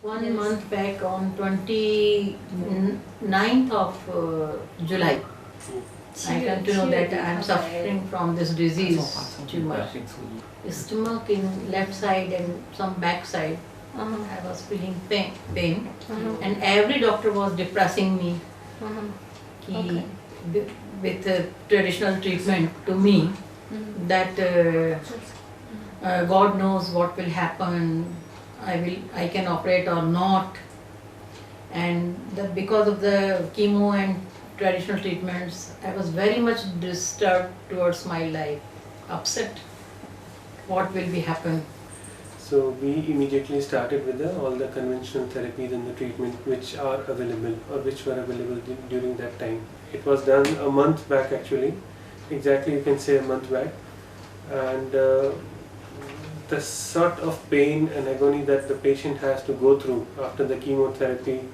One month back on 29th of July, I come to know that I am suffering from this disease, tumor. Stomach in left side and some back side. I was feeling pain. And every doctor was depressing me ki, with traditional treatment to me that God knows what will happen. I can operate or not, and because of the chemo and traditional treatments, I was very much disturbed towards my life, upset. What will be happen? So we immediately started with all the conventional therapies and the treatment which are available or which were available during that time. It was done a month back actually, exactly you can say a month back, and the sort of pain and agony that the patient has to go through after the chemotherapy,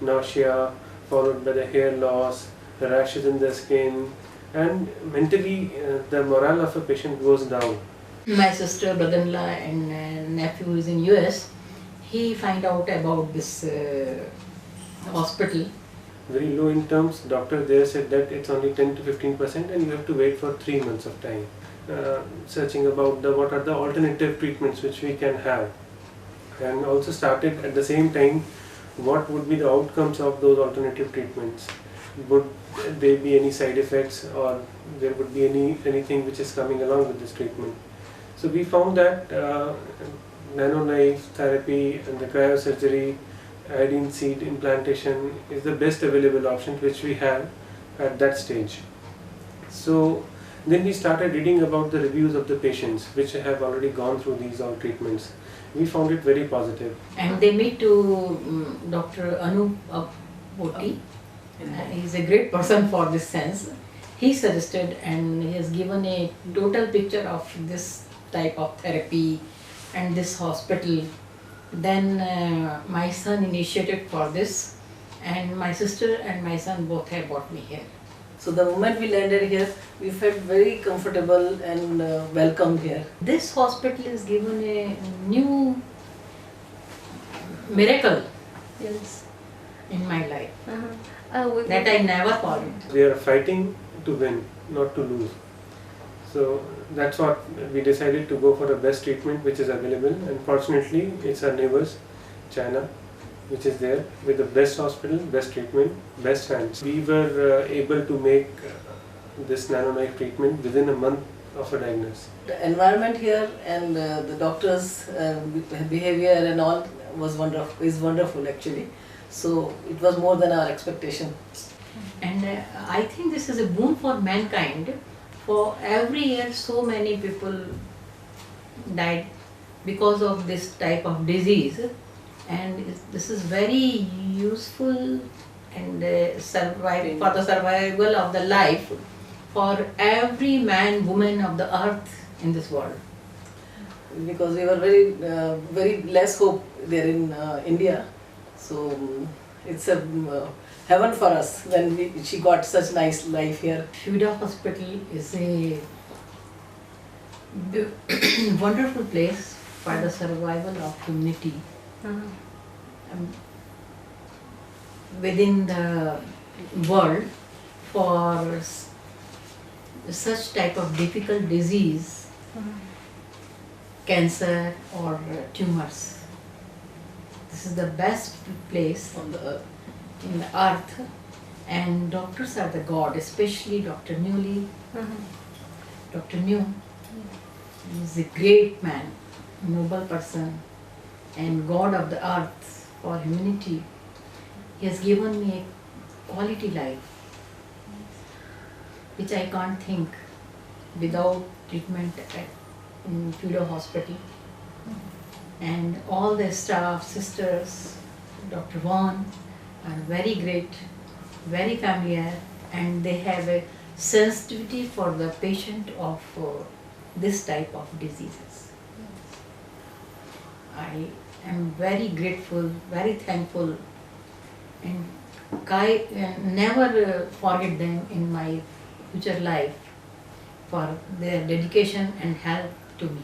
nausea followed by the hair loss, the rashes in the skin, and mentally the morale of a patient goes down. My sister, brother-in-law and nephew is in US. He find out about this hospital. Very low in terms, doctor there said that it's only 10 to 15% and you have to wait for 3 months of time. Searching about what are the alternative treatments which we can have, and also started at the same time what would be the outcomes of those alternative treatments. Would there be any side effects, or there would be anything which is coming along with this treatment. So we found that nanoknife therapy and the cryosurgery, iodine seed implantation is the best available option which we have at that stage. So then we started reading about the reviews of the patients which have already gone through these all treatments. We found it very positive. And they meet to Dr. Anup Boti. He's a great person for this sense. He suggested and he has given a total picture of this type of therapy and this hospital. Then my son initiated for this, and my sister and my son both have brought me here. So the moment we landed here, we felt very comfortable and welcomed here. This hospital is given a new miracle in my life that I never forget. We are fighting to win, not to lose. So that's what we decided to go for the best treatment which is available, and fortunately it's our neighbors, China, which is there with the best hospital, best treatment, best hands. We were able to make this nanoknife treatment within a month of a diagnosis. The environment here and the doctors' behavior and all is wonderful actually. So it was more than our expectation. And I think this is a boon for mankind. For every year so many people died because of this type of disease, and this is very useful and for the survival of the life for every man, woman of the earth in this world. Because we were very less hope there in India, so it's a heaven for us when she got such nice life here. Fuda Hospital is a wonderful place for the survival of humanity. Within the world for such type of difficult disease, cancer or tumors. This is the best place On the earth. in the earth, and doctors are the god, especially Dr. Newly. Dr. New is a great man, noble person, and god of the earth for humanity. He has given me a quality life, which I can't think without treatment in Fuda Hospital. And all the staff, sisters, Dr. Vaughan, are very great, very familiar, and they have a sensitivity for the patient of this type of diseases. I am very grateful, very thankful, and never forget them in my future life for their dedication and help to me.